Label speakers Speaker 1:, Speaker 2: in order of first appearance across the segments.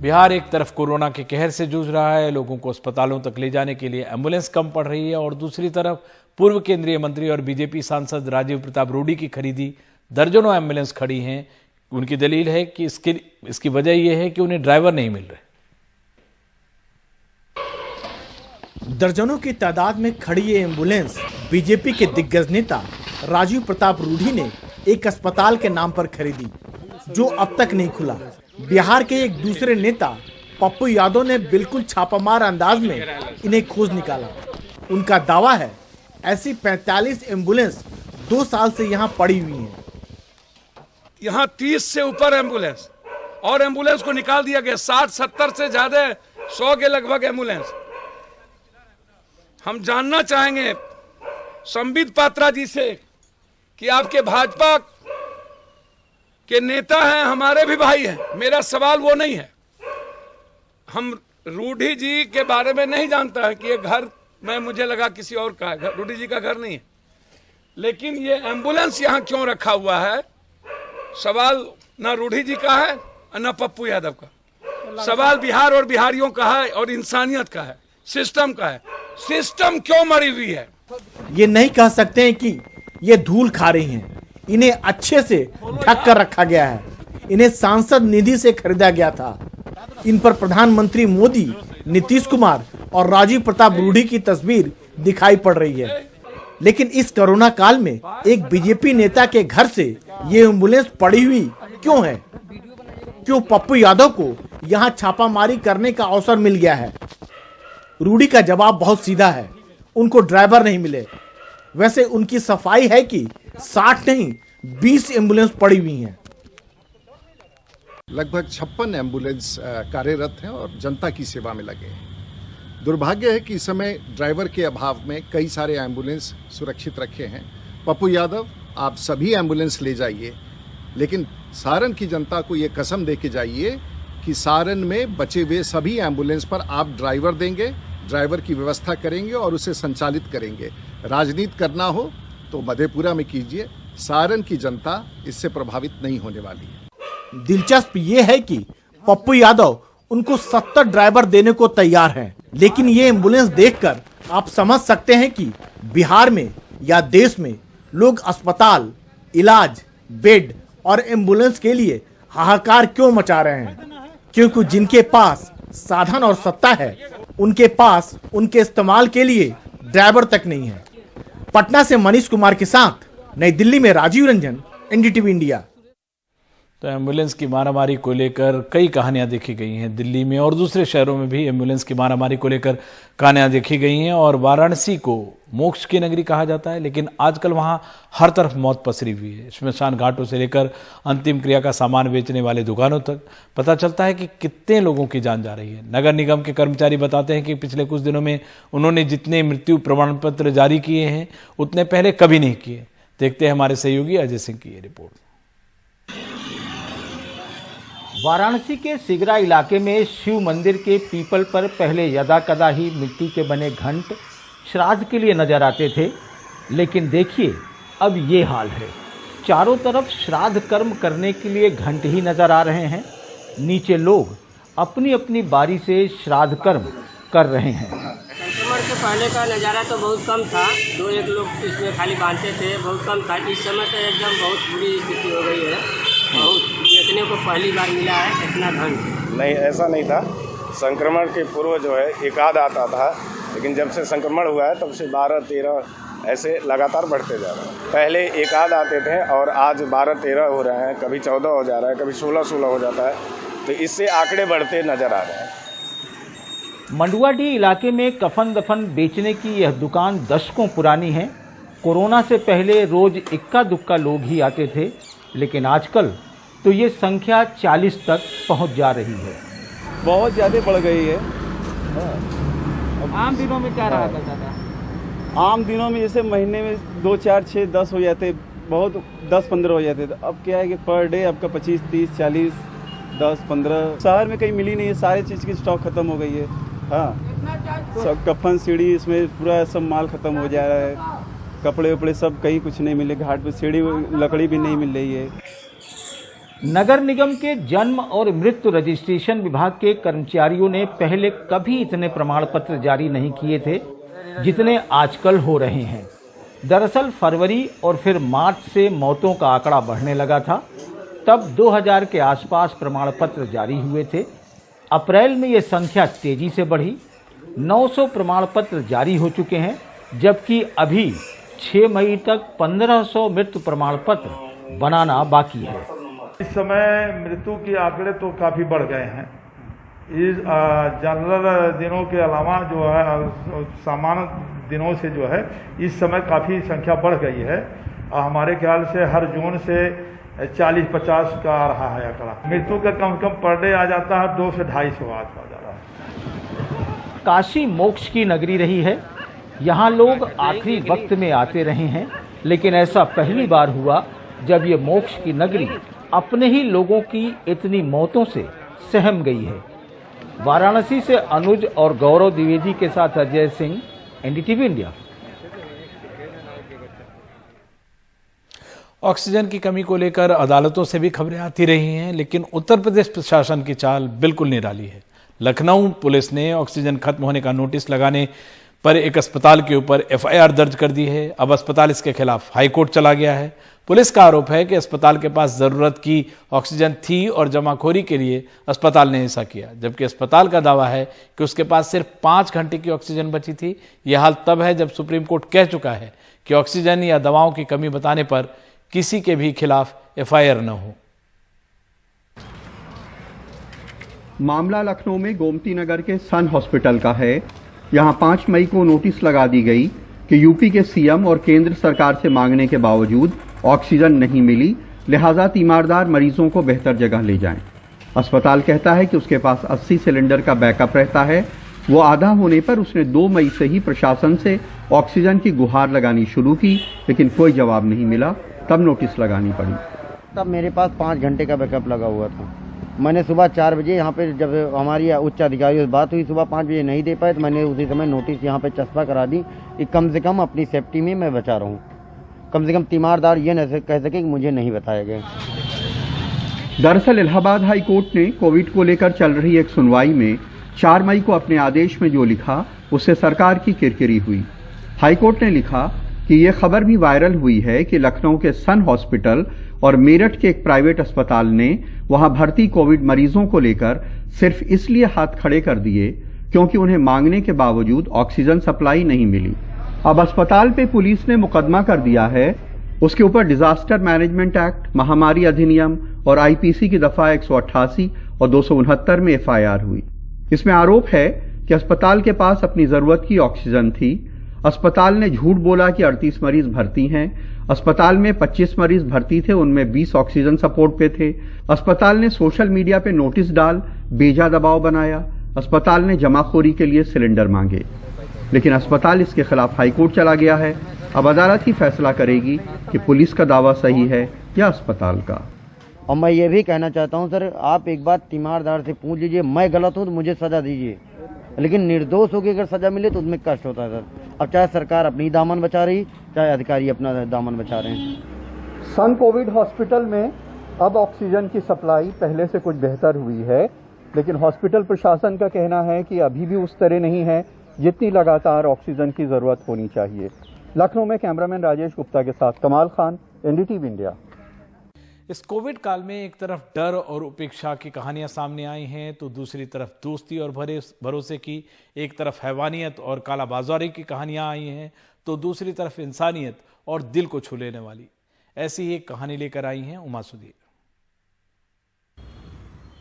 Speaker 1: बिहार एक तरफ कोरोना के कहर से जूझ रहा है, लोगों को अस्पतालों तक ले जाने के लिए एम्बुलेंस कम पड़ रही है, और दूसरी तरफ पूर्व केंद्रीय मंत्री और बीजेपी सांसद राजीव प्रताप रूडी की खरीदी दर्जनों एम्बुलेंस खड़ी हैं। उनकी दलील है कि इसकी वजह यह है कि उन्हें ड्राइवर नहीं मिल रहे।
Speaker 2: दर्जनों की तादाद में खड़ी ये एम्बुलेंस बीजेपी के दिग्गज नेता राजीव प्रताप रूडी ने एक अस्पताल के नाम पर खरीदी, जो अब तक नहीं खुला। बिहार के एक दूसरे नेता पप्पू यादव ने बिल्कुल छापामार अंदाज में इन्हें खोज निकाला। उनका दावा है ऐसी 45 एम्बुलेंस 2 साल से यहाँ पड़ी हुई हैं।
Speaker 3: यहाँ 30 से ऊपर एम्बुलेंस और एम्बुलेंस को निकाल दिया गया, 60-70 से ज्यादा, 100 के लगभग एम्बुलेंस। हम जानना चाहेंगे संबित पात्रा जी से कि आपके भाजपा के नेता हैं, हमारे भी भाई हैं, मेरा सवाल वो नहीं है। हम रूडी जी के बारे में नहीं जानता है कि ये घर में, मुझे लगा किसी और का है, रूडी जी का घर नहीं है, लेकिन ये एम्बुलेंस यहाँ क्यों रखा हुआ है, सवाल ना रूडी जी का है न पप्पू यादव का। सवाल बिहार और बिहारियों का है और इंसानियत का है, सिस्टम का है। सिस्टम क्यों मरी हुई है?
Speaker 2: ये नहीं कह सकते हैं कि ये धूल खा रही हैं। इन्हें अच्छे से ढक कर रखा गया है। इन्हें सांसद निधि से खरीदा गया था। इन पर प्रधानमंत्री मोदी, नीतीश कुमार और राजीव प्रताप रूडी की तस्वीर दिखाई पड़ रही है। लेकिन इस कोरोना काल में एक बीजेपी नेता के घर से ये एम्बुलेंस पड़ी हुई क्यों है? क्यों पप्पू यादव को यहाँ छापामारी करने का अवसर मिल गया है? रूडी का जवाब बहुत सीधा है, उनको ड्राइवर नहीं मिले। वैसे उनकी सफाई है कि 60 नहीं 20 एम्बुलेंस पड़ी हुई हैं।
Speaker 4: लगभग 56 एम्बुलेंस कार्यरत हैं और जनता की सेवा में लगे हैं। दुर्भाग्य है कि इस समय ड्राइवर के अभाव में कई सारे एम्बुलेंस सुरक्षित रखे हैं। पप्पू यादव, आप सभी एम्बुलेंस ले जाइए, लेकिन सारण की जनता को ये कसम दे के जाइए कि सारण में बचे हुए सभी एम्बुलेंस पर आप ड्राइवर देंगे, ड्राइवर की व्यवस्था करेंगे और उसे संचालित करेंगे। राजनीति करना हो तो मधेपुरा में कीजिए, सारण की जनता इससे प्रभावित नहीं होने वाली है।
Speaker 2: दिलचस्प ये है कि पप्पू यादव उनको 70 ड्राइवर देने को तैयार हैं, लेकिन ये एम्बुलेंस देखकर आप समझ सकते हैं कि बिहार में या देश में लोग अस्पताल, इलाज, बेड और एम्बुलेंस के लिए हाहाकार क्यों मचा रहे हैं। क्योंकि जिनके पास साधन और सत्ता है, उनके पास उनके इस्तेमाल के लिए ड्राइवर तक नहीं है। पटना से मनीष कुमार के साथ नई दिल्ली में राजीव रंजन, एनडीटीवी इंडिया।
Speaker 1: तो एम्बुलेंस की मारामारी को लेकर कई कहानियां देखी गई हैं दिल्ली में, और दूसरे शहरों में भी एम्बुलेंस की मारामारी को लेकर कहानियां देखी गई हैं। और वाराणसी को मोक्ष की नगरी कहा जाता है, लेकिन आजकल वहां हर तरफ मौत पसरी हुई है। श्मशान घाटों से लेकर अंतिम क्रिया का सामान बेचने वाले दुकानों तक पता चलता है कि कितने लोगों की जान जा रही है। नगर निगम के कर्मचारी बताते हैं कि पिछले कुछ दिनों में उन्होंने जितने मृत्यु प्रमाण पत्र जारी किए हैं उतने पहले कभी नहीं किए। देखते हैं हमारे सहयोगी अजय सिंह की ये रिपोर्ट।
Speaker 5: वाराणसी के सिगरा इलाके में शिव मंदिर के पीपल पर पहले यदाकदा ही मिट्टी के बने घंट श्राद्ध के लिए नजर आते थे, लेकिन देखिए अब ये हाल है। चारों तरफ श्राद्ध कर्म करने के लिए घंट ही नजर आ रहे हैं। नीचे लोग अपनी अपनी बारी से श्राद्ध कर्म कर रहे हैं।
Speaker 6: संक्रमण के पहले का नज़ारा तो बहुत कम था, 2-1 लोग इसमें खाली बांधते थे, बहुत कम था। इस समय तो एकदम बहुत बुरी स्थिति हो गई है। बहुत देखने को पहली बार मिला है इतना घंट।
Speaker 7: नहीं, ऐसा नहीं था। संक्रमण के पूर्व जो है एकाध आता था, लेकिन जब से संक्रमण हुआ है तब से 12-13 ऐसे लगातार बढ़ते जा रहे हैं। पहले एकाध आते थे और आज 12-13 हो रहे हैं, कभी 14 हो जा रहा है, कभी 16 हो जाता है, तो इससे आंकड़े बढ़ते नजर आ रहे हैं।
Speaker 5: मंडुआडीह इलाके में कफन दफन बेचने की यह दुकान दशकों पुरानी है। कोरोना से पहले रोज इक्का दुक्का लोग ही आते थे, लेकिन आजकल तो ये संख्या 40 तक पहुंच जा रही है।
Speaker 8: बहुत ज़्यादा बढ़ गई है।
Speaker 5: आम दिनों में क्या रहा करता था?
Speaker 8: आम दिनों में जैसे महीने में 2, 4, 6, 10 हो जाते, बहुत 10-15 हो जाते थे। अब क्या है कि पर डे आपका 25, 30, 40, 10, 15। शहर में कहीं मिली नहीं है, सारे चीज़ की स्टॉक खत्म हो गई है। हाँ, सब कफन सीढ़ी इसमें पूरा सब माल खत्म हो जा रहा है। कपड़े वपड़े सब कहीं कुछ नहीं मिले। घाट पे सीढ़ी लकड़ी भी नहीं मिल रही है।
Speaker 5: नगर निगम के जन्म और मृत्यु रजिस्ट्रेशन विभाग के कर्मचारियों ने पहले कभी इतने प्रमाण पत्र जारी नहीं किए थे जितने आजकल हो रहे हैं। दरअसल फरवरी और फिर मार्च से मौतों का आंकड़ा बढ़ने लगा था, तब 2000 के आसपास प्रमाण पत्र जारी हुए थे। अप्रैल में ये संख्या तेजी से बढ़ी, 900 प्रमाण पत्र जारी हो चुके हैं, जबकि अभी 6 मई तक 1500 मृत्यु प्रमाण पत्र बनाना बाकी है।
Speaker 9: इस समय मृत्यु के आंकड़े तो काफ़ी बढ़ गए हैं। इस जनरल दिनों के अलावा जो है सामान्य दिनों से जो है इस समय काफ़ी संख्या बढ़ गई है। हमारे ख्याल से हर जोन से 40-50 का आ रहा है आंकड़ा। मृत्यु का कम से कम पर डे आ जाता है 200 से 250 आ जा रहा है।
Speaker 5: काशी मोक्ष की नगरी रही है, यहाँ लोग आखिरी वक्त में आते रहे हैं, लेकिन ऐसा पहली बार हुआ जब ये मोक्ष की नगरी अपने ही लोगों की इतनी मौतों से सहम गई है। वाराणसी से अनुज और गौरव द्विवेदी के साथ Ajay Singh, NDTV India.
Speaker 1: Oxygen की कमी को लेकर अदालतों से भी खबरें आती रही हैं, लेकिन उत्तर प्रदेश प्रशासन की चाल बिल्कुल निराली है। लखनऊ पुलिस ने ऑक्सीजन खत्म होने का नोटिस लगाने पर एक अस्पताल के ऊपर एफआईआर दर्ज कर दी है। अब अस्पताल इसके खिलाफ हाईकोर्ट चला गया है। पुलिस का आरोप है कि अस्पताल के पास जरूरत की ऑक्सीजन थी और जमाखोरी के लिए अस्पताल ने ऐसा किया, जबकि अस्पताल का दावा है कि उसके पास सिर्फ 5 घंटे की ऑक्सीजन बची थी। यह हाल तब है जब सुप्रीम कोर्ट कह चुका है कि ऑक्सीजन या दवाओं की कमी बताने पर किसी के भी खिलाफ एफआईआर न हो।
Speaker 10: मामला लखनऊ में गोमती नगर के सन हॉस्पिटल का है। यहां 5 मई को नोटिस लगा दी गई कि यूपी के सीएम और केंद्र सरकार से मांगने के बावजूद ऑक्सीजन नहीं मिली, लिहाजा तीमारदार मरीजों को बेहतर जगह ले जाएं। अस्पताल कहता है कि उसके पास 80 सिलेंडर का बैकअप रहता है। वो आधा होने पर उसने 2 मई से ही प्रशासन से ऑक्सीजन की गुहार लगानी शुरू की, लेकिन कोई जवाब नहीं मिला। तब नोटिस लगानी पड़ी।
Speaker 11: तब मेरे पास 5 घंटे का बैकअप लगा हुआ था। मैंने सुबह 4 बजे यहाँ पे जब हमारी उच्च अधिकारियों से बात हुई, सुबह 5 बजे नहीं दे पाए, तो मैंने उसी समय नोटिस यहाँ पे चस्पा करा दी कि कम से कम अपनी सेफ्टी में मैं बचा रहा हूँ। कम से कम तीमारदार ये न कह सके कि मुझे नहीं बताया गया।
Speaker 10: दरअसल इलाहाबाद हाई कोर्ट ने कोविड को लेकर चल रही एक सुनवाई में 4 मई को अपने आदेश में जो लिखा उससे सरकार की किरकिरी हुई। हाई कोर्ट ने लिखा कि यह खबर भी वायरल हुई है कि लखनऊ के सन हॉस्पिटल और मेरठ के एक प्राइवेट अस्पताल ने वहां भर्ती कोविड मरीजों को लेकर सिर्फ इसलिए हाथ खड़े कर दिए क्योंकि उन्हें मांगने के बावजूद ऑक्सीजन सप्लाई नहीं मिली। अब अस्पताल पे पुलिस ने मुकदमा कर दिया है। उसके ऊपर डिजास्टर मैनेजमेंट एक्ट, महामारी अधिनियम और आईपीसी की दफा 188 और 269 में एफआईआर हुई। इसमें आरोप है कि अस्पताल के पास अपनी जरूरत की ऑक्सीजन थी। अस्पताल ने झूठ बोला कि 38 मरीज भर्ती हैं। अस्पताल में 25 मरीज भर्ती थे, उनमें 20 ऑक्सीजन सपोर्ट पे थे। अस्पताल ने सोशल मीडिया पे नोटिस डाल बेजा दबाव बनाया। अस्पताल ने जमाखोरी के लिए सिलेंडर मांगे, लेकिन अस्पताल इसके खिलाफ हाईकोर्ट चला गया है। अब अदालत ही फैसला करेगी कि पुलिस का दावा सही है या अस्पताल का।
Speaker 11: और मैं ये भी कहना चाहता हूँ सर, आप एक बात तीमारदार से पूछ लीजिए, मैं गलत हूँ तो मुझे सजा दीजिए, लेकिन निर्दोष होकर अगर सजा मिले तो उसमें कष्ट होता है सर। अब चाहे सरकार अपनी दामन बचा रही, चाहे अधिकारी अपना दामन बचा रहे हैं।
Speaker 10: सन कोविड हॉस्पिटल में अब ऑक्सीजन की सप्लाई पहले से कुछ बेहतर हुई है, लेकिन हॉस्पिटल प्रशासन का कहना है कि अभी भी उस तरह नहीं है जितनी लगातार ऑक्सीजन की जरूरत होनी चाहिए। लखनऊ में कैमरामैन राजेश गुप्ता के साथ कमाल खान, एनडीटीवी इंडिया।
Speaker 1: इस कोविड काल में एक तरफ डर और उपेक्षा की कहानियां सामने आई हैं, तो दूसरी तरफ दोस्ती और भरोसे की, एक तरफ हैवानियत और कालाबाजारी की कहानियां आई हैं, तो दूसरी तरफ इंसानियत और दिल को छू लेने वाली ऐसी ही एक कहानी लेकर आई हैं उमा सुधीर।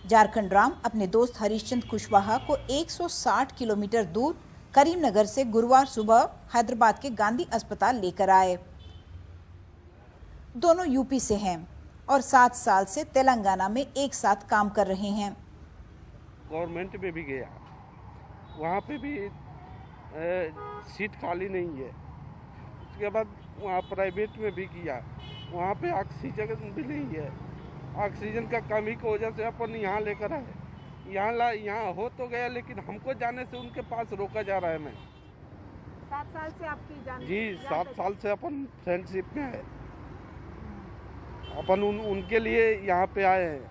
Speaker 12: झारखंड राम अपने दोस्त हरीशचंद कुशवाहा को 160 किलोमीटर दूर करीमनगर से गुरुवार सुबह हैदराबाद के गांधी अस्पताल लेकर आए। दोनों यूपी से हैं और 7 साल से तेलंगाना में एक साथ काम कर रहे हैं।
Speaker 13: गवर्नमेंट में भी गया, वहाँ पे भी सीट खाली नहीं है। उसके बाद वहाँ प्राइवेट में भी किया, वहाँ पे ऑक्सीजन भी नहीं है। ऑक्सीजन का कमी की वजह से अपन यहाँ लेकर आए। यहाँ हो तो गया, लेकिन हमको जाने से उनके पास रोका जा रहा है। मैं
Speaker 14: 7 साल से आपकी जान
Speaker 13: जी 7 साल से अपन फ्रेंडशिप में है। अपन उनके लिए यहाँ पे आए हैं।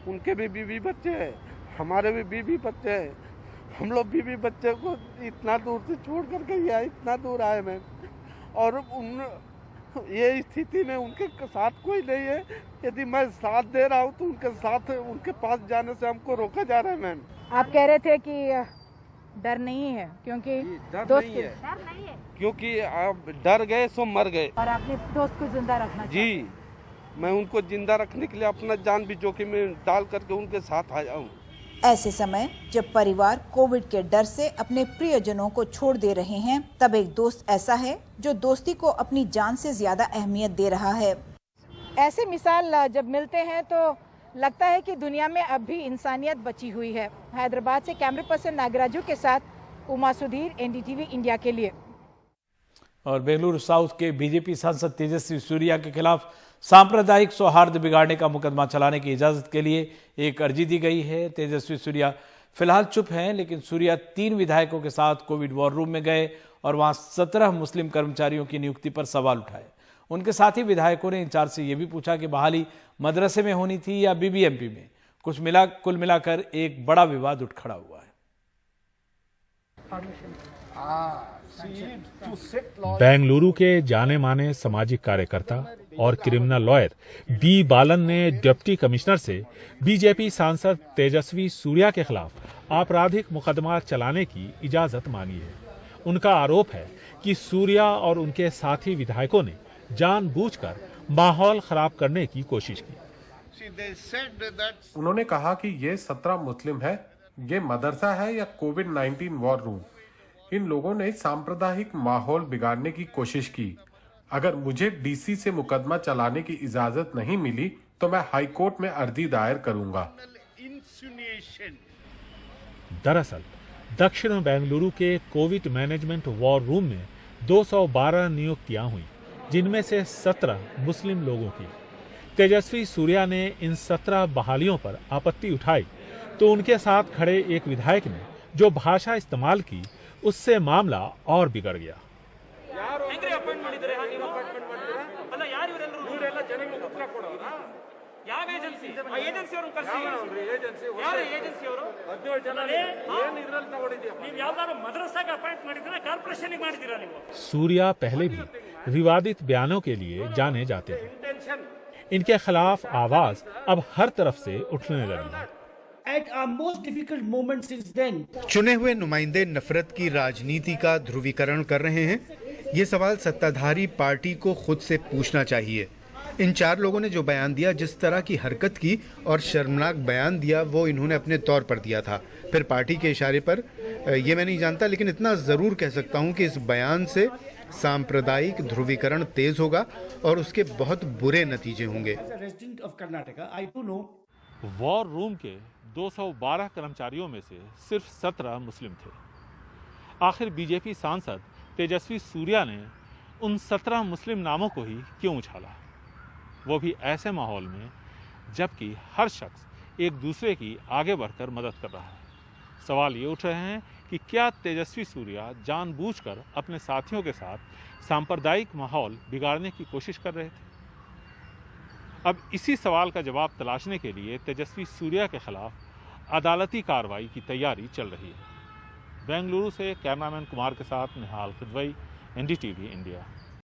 Speaker 13: उनके भी बीवी बच्चे हैं, हमारे भी बीवी बच्चे हैं। हम लोग बीवी बच्चे को इतना दूर से छोड़ कर के यहाँ इतना दूर आए मैम, और ये स्थिति में उनके साथ कोई नहीं है। यदि मैं साथ दे रहा हूँ तो उनके साथ उनके पास जाने से हमको रोका जा रहा है मैम।
Speaker 14: आप कह रहे थे कि डर नहीं है, क्योंकि
Speaker 13: दोस्त नहीं है, क्योंकि आप डर गए सो मर गए।
Speaker 14: और आपने दोस्त को जिंदा रखना
Speaker 13: जी, मैं उनको जिंदा रखने के लिए अपना जान भी जोखिम में डाल करके उनके साथ आया हूँ।
Speaker 12: ऐसे समय जब परिवार कोविड के डर से अपने प्रियजनों को छोड़ दे रहे हैं, तब एक दोस्त ऐसा है जो दोस्ती को अपनी जान से ज्यादा अहमियत दे रहा है।
Speaker 14: ऐसे मिसाल जब मिलते हैं तो लगता है कि दुनिया में अब भी इंसानियत बची हुई है। हैदराबाद से कैमरा पर्सन नागराजू के साथ उमा सुधीर, एनडीटीवी इंडिया के लिए।
Speaker 1: और बेंगलुरु साउथ के बीजेपी सांसद तेजस्वी सूर्या के खिलाफ सांप्रदायिक सौहार्द बिगाड़ने का मुकदमा चलाने की इजाजत के लिए एक अर्जी दी गई है। तेजस्वी सूर्या फिलहाल चुप हैं, लेकिन सूर्या 3 विधायकों के साथ कोविड वॉर रूम में गए और वहां 17 मुस्लिम कर्मचारियों की नियुक्ति पर सवाल उठाए। उनके साथ ही विधायकों ने इंचार्ज से यह भी पूछा कि बहाली मदरसे में होनी थी या बीबीएमपी में। कुल मिलाकर एक बड़ा विवाद उठ खड़ा हुआ है।
Speaker 15: बेंगलुरु के जाने माने सामाजिक कार्यकर्ता और क्रिमिनल लॉयर बी बालन ने डिप्टी कमिश्नर से बीजेपी सांसद तेजस्वी सूर्या के खिलाफ आपराधिक मुकदमा चलाने की इजाजत मांगी है। उनका आरोप है कि सूर्या और उनके साथी विधायकों ने जानबूझकर माहौल खराब करने की कोशिश की।
Speaker 16: उन्होंने कहा कि ये 17 मुस्लिम है, ये मदरसा है या कोविड-19 वॉर रूम। इन लोगों ने सांप्रदायिक माहौल बिगाड़ने की कोशिश की। अगर मुझे डीसी से मुकदमा चलाने की इजाजत नहीं मिली तो मैं हाई कोर्ट में अर्जी दायर करूंगा।
Speaker 15: दरअसल दक्षिण बेंगलुरु के कोविड मैनेजमेंट वॉर रूम में 212 नियुक्तियां हुई, जिनमें से 17 मुस्लिम लोगों की। तेजस्वी सूर्या ने इन 17 बहालियों पर आपत्ति उठाई तो उनके साथ खड़े एक विधायक ने जो भाषा इस्तेमाल की, उससे मामला और बिगड़ गया। सूर्या पहले भी विवादित बयानों के लिए जाने जाते थे। इनके खिलाफ आवाज अब हर तरफ से उठने लगी है।
Speaker 17: चुने हुए नुमाइंदे नफरत की राजनीति का ध्रुवीकरण कर रहे हैं। ये सवाल सत्ताधारी पार्टी को खुद से पूछना चाहिए। इन 4 लोगों ने जो बयान दिया, जिस तरह की हरकत की और शर्मनाक बयान दिया, वो इन्होंने अपने तौर पर दिया था। फिर पार्टी के इशारे पर, ये मैं नहीं जानता, लेकिन इतना जरूर कह सकता हूँ कि इस बयान से सांप्रदायिक ध्रुवीकरण तेज होगा और उसके बहुत बुरे नतीजे होंगे।
Speaker 15: वॉर रूम के 212 कर्मचारियों में से सिर्फ 17 मुस्लिम थे। आखिर बीजेपी सांसद तेजस्वी सूर्या ने उन 17 मुस्लिम नामों को ही क्यों उछाला, वो भी ऐसे माहौल में जबकि हर शख्स एक दूसरे की आगे बढ़कर मदद कर रहा है। सवाल ये उठ रहे हैं कि क्या तेजस्वी सूर्या जानबूझकर अपने साथियों के साथ सांप्रदायिक माहौल बिगाड़ने की कोशिश कर रहे थे। अब इसी सवाल का जवाब तलाशने के लिए तेजस्वी सूर्या के खिलाफ अदालती कार्रवाई की तैयारी चल रही है। बेंगलुरु से कैमरामैन कुमार के साथ निहाल खिदवई, एनडीटीवी इंडिया।